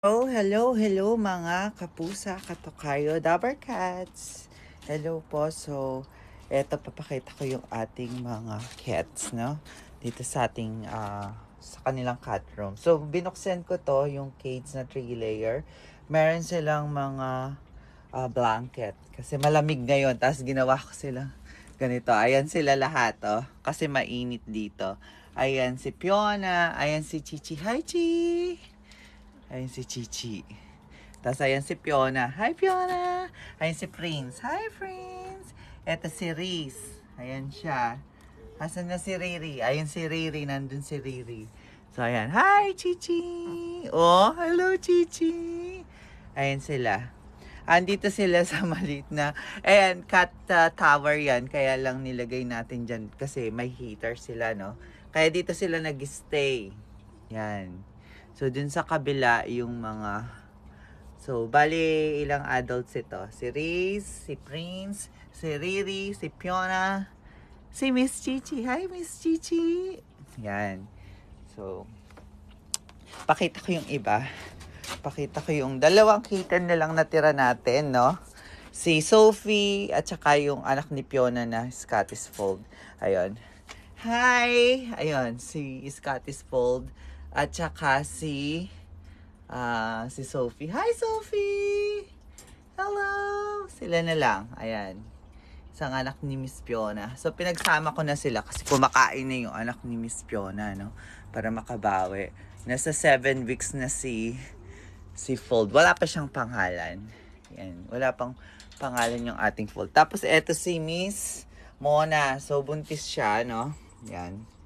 Oh, hello mga kapusa, katokayo, Dabber Cats. Hello po. So, eto papakita ko yung ating mga cats, no? Dito sa ating sa kanilang cat room. So, binuksan ko to yung cage na 3 layer. Meron silang mga blanket kasi malamig ngayon. Tapos ginawa ko sila ganito. Ayan sila lahat, oh. Kasi mainit dito. Ayan si Fiona, ayan si Chichi. Hi, Chi! Ayan si Chichi. Tapos ayan si Fiona. Hi, Fiona! Ayan si Prince. Hi, Prince! Eto si Reese. Ayan siya. Asan na si Riri? Ayan si Riri. Nandun si Riri. So, ayan. Hi, Chichi! Oh, hello, Chichi! Ayan sila. Andito sila sa maliit na, ayan, cat tower yan. Kaya lang nilagay natin dyan kasi may heater sila, no? Kaya dito sila nag-stay. Yan. So, dun sa kabila, yung mga... So, bali, ilang adults ito? Si Reese, si Prince, si Riri, si Fiona, si Miss Chichi. Hi, Miss Chichi! Yan. So, pakita ko yung iba. Pakita ko yung dalawang kitten na lang natira natin, no? Si Sophie at saka yung anak ni Fiona na Scottish Fold. Ayun. Hi! Ayun, si Scottish Fold. At saka si Sophie. Hi, Sophie! Hello! Sila na lang. Ayan. Isang anak ni Miss Fiona. So, pinagsama ko na sila kasi kumakain na yung anak ni Miss Fiona, no? Para makabawi. Nasa 7 weeks na si Fold. Wala pa siyang pangalan. Yan. Wala pang pangalan yung ating Fold. Tapos, eto si Miss Mona. So, buntis siya, no? Yan.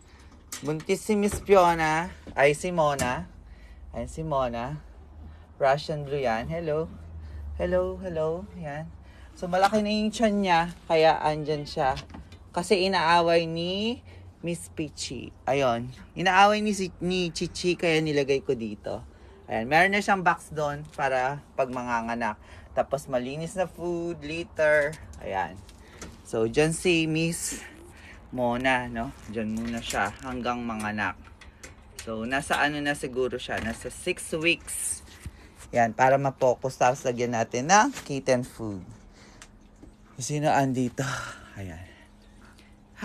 Buntis si Miss Fiona. Ay, si Mona. Ayan si Mona. Russian blue yan. Hello. Hello, hello. Yan. So, malaki na yung tiyan niya. Kaya, andyan siya. Kasi inaaway ni Miss Peachy. Ayun. Inaaway ni Chichi. Kaya nilagay ko dito. Ayan. Meron na siyang box doon para pag manganganak. Tapos, malinis na food, litter. Ayan. So, dyan si Miss Mona, no? Dyan muna siya hanggang manganak. So, nasa ano na siguro siya? Nasa 6 weeks. Yan, para ma-focus. Tapos lagyan natin ng kitten food. Sino andito? Ayan.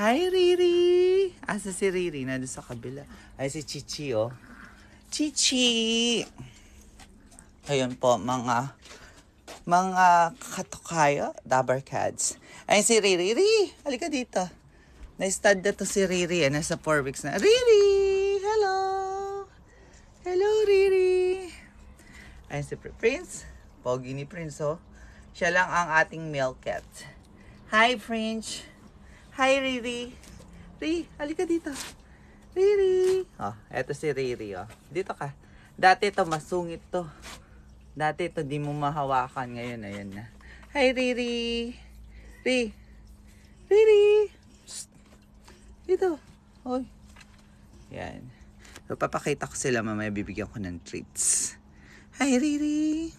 Hi, Riri! Asa si Riri? Nandun sa kabila. Ay, si Chichi, oh. Chichi! Ayun po, mga katokayo, Dabber Cats. Ayun si Riri. Riri, halika dito. Na-stud na to si Riri. Nasa 4 weeks na. Riri! Hello! Hello, Riri! Ayun si Prince. Pogi ni Prince, oh. Siya lang ang ating male cat. Hi, Prince. Hi, Riri. Riri, halika dito. Riri. Oh, eto si Riri, oh. Dito ka. Dati to masungit to. Dati to di mo mahawakan. Ngayon, ayun na. Hi, Riri. Riri. Riri. Psst. Dito. Hoy. Yan. So, papakita ko sila mamaya, bibigyan ko ng treats. Hi, Riri.